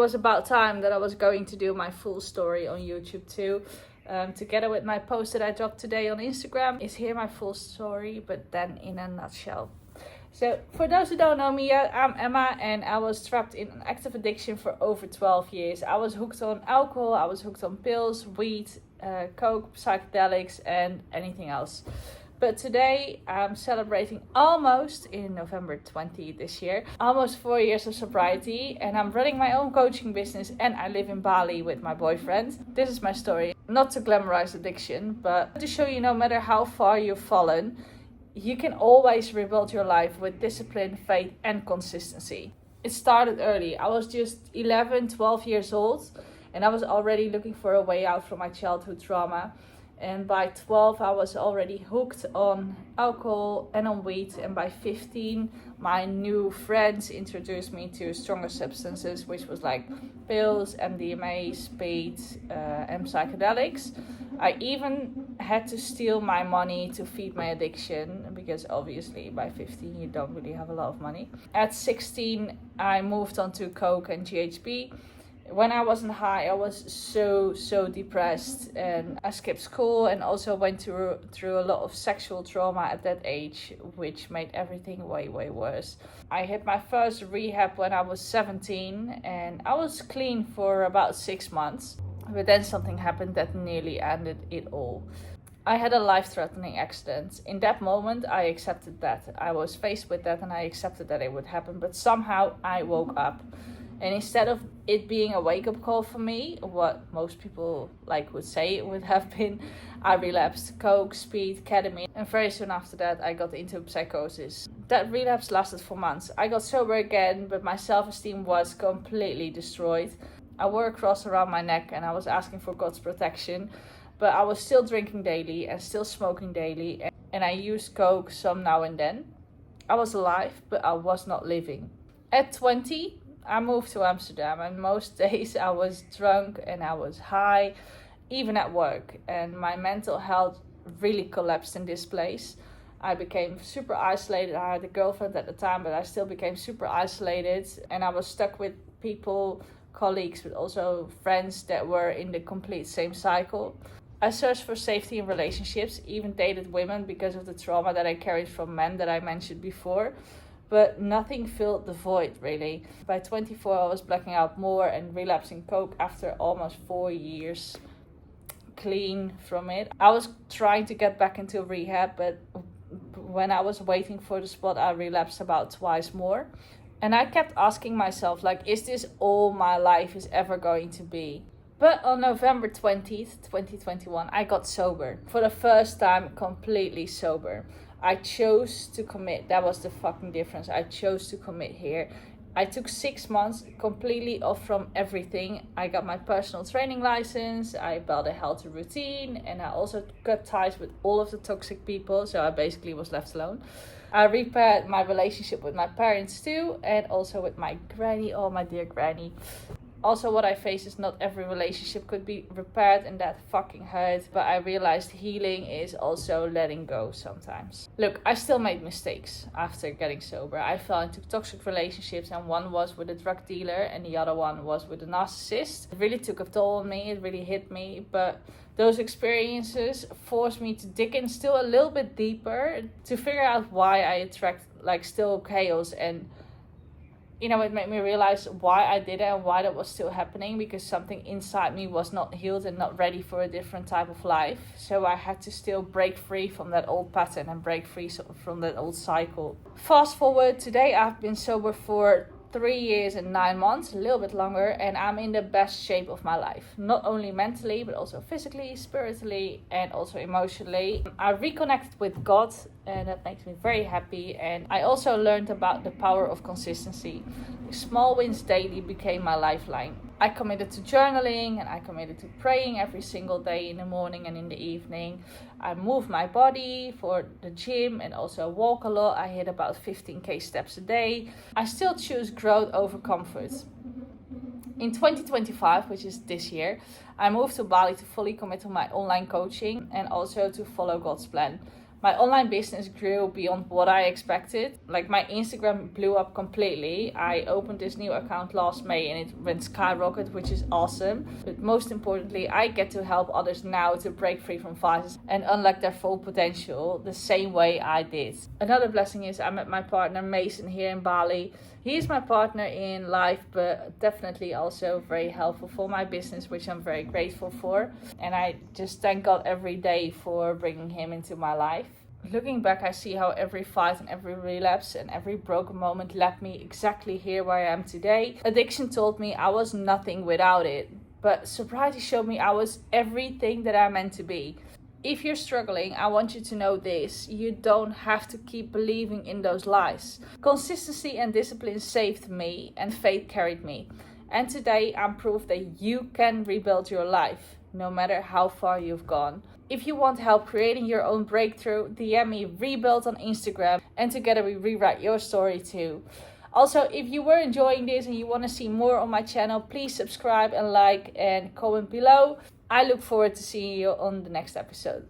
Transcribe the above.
It was about time that I was going to do my full story on YouTube too. Together with my post that I dropped today on Instagram is here my full story, but then in a nutshell. So for those who don't know me yet, I'm Emma and I was trapped in an active addiction for over 12 years. I was hooked on alcohol, I was hooked on pills, weed, coke, psychedelics and anything else. But today I'm celebrating almost in November 20 this year, almost 4 years of sobriety, and I'm running my own coaching business and I live in Bali with my boyfriend. This is my story, not to glamorize addiction, but to show you no matter how far you've fallen, you can always rebuild your life with discipline, faith and consistency. It started early. I was just 11, 12 years old and I was already looking for a way out from my childhood trauma. And by 12, I was already hooked on alcohol and on weed. And by 15, my new friends introduced me to stronger substances, which was like pills, MDMA, speed, and psychedelics. I even had to steal my money to feed my addiction, because obviously by 15, you don't really have a lot of money. At 16, I moved on to coke and GHB. When I wasn't high, I was so depressed and I skipped school and also went through a lot of sexual trauma at that age, which made everything way worse. I hit my first rehab when I was 17 and I was clean for about 6 months. But then something happened that nearly ended it all. I had a life-threatening accident. In that moment, I accepted that. I was faced with that and I accepted that it would happen. But somehow I woke up. And instead of it being a wake-up call for me, what most people would say it would have been, I relapsed coke, speed, ketamine, and very soon after that I got into psychosis. That relapse lasted for months. I got sober again, but my self-esteem was completely destroyed. I wore a cross around my neck and I was asking for God's protection, but I was still drinking daily and still smoking daily, and I used coke some now and then. I was alive, but I was not living. At 20, I moved to Amsterdam and most days I was drunk and I was high, even at work. And my mental health really collapsed in this place. I became super isolated. I had a girlfriend at the time, but I still became super isolated. And I was stuck with people, colleagues, but also friends that were in the complete same cycle. I searched for safety in relationships, even dated women because of the trauma that I carried from men that I mentioned before. But nothing filled the void, really. By 24, I was blacking out more and relapsing coke after almost 4 years clean from it. I was trying to get back into rehab, but when I was waiting for the spot, I relapsed about twice more. And I kept asking myself, is this all my life is ever going to be? But on November 20th, 2021, I got sober. For the first time, completely sober. I chose to commit. That was the fucking difference. I chose to commit here. I took 6 months completely off from everything. I got my personal training license. I built a healthy routine. And I also cut ties with all of the toxic people. So I basically was left alone. I repaired my relationship with my parents too. And also with my granny. Oh, my dear granny. Also, what I face is not every relationship could be repaired and that fucking hurt. But I realized healing is also letting go sometimes. Look, I still made mistakes after getting sober. I fell into toxic relationships and one was with a drug dealer and the other one was with a narcissist. It really took a toll on me. It really hit me. But those experiences forced me to dig in still a little bit deeper to figure out why I attract still chaos. And it made me realize why I did it and why that was still happening, because something inside me was not healed and not ready for a different type of life. So I had to still break free from that old pattern and break free from that old cycle. Fast forward, today I've been sober for 3 years and 9 months, a little bit longer, and I'm in the best shape of my life. Not only mentally, but also physically, spiritually, and also emotionally. I reconnected with God, and that makes me very happy. And I also learned about the power of consistency. Small wins daily became my lifeline. I committed to journaling and I committed to praying every single day in the morning and in the evening. I moved my body for the gym and also walk a lot. I hit about 15k steps a day. I still choose growth over comfort. In 2025, which is this year, I moved to Bali to fully commit to my online coaching and also to follow God's plan. My online business grew beyond what I expected. Like, my Instagram blew up completely. I opened this new account last May and it went skyrocket, which is awesome. But most importantly, I get to help others now to break free from vices and unlock their full potential the same way I did. Another blessing is I met my partner Mason here in Bali. He is my partner in life, but definitely also very helpful for my business, which I'm very grateful for. And I just thank God every day for bringing him into my life. Looking back, I see how every fight and every relapse and every broken moment led me exactly here where I am today. Addiction told me I was nothing without it, but sobriety showed me I was everything that I'm meant to be. If you're struggling, I want you to know this: you don't have to keep believing in those lies. Consistency and discipline saved me, and faith carried me. And today I'm proof that you can rebuild your life, no matter how far you've gone. If you want help creating your own breakthrough, DM me Rebuild on Instagram, and together we rewrite your story too. Also, if you were enjoying this and you want to see more on my channel, please subscribe and like and comment below. I look forward to seeing you on the next episode.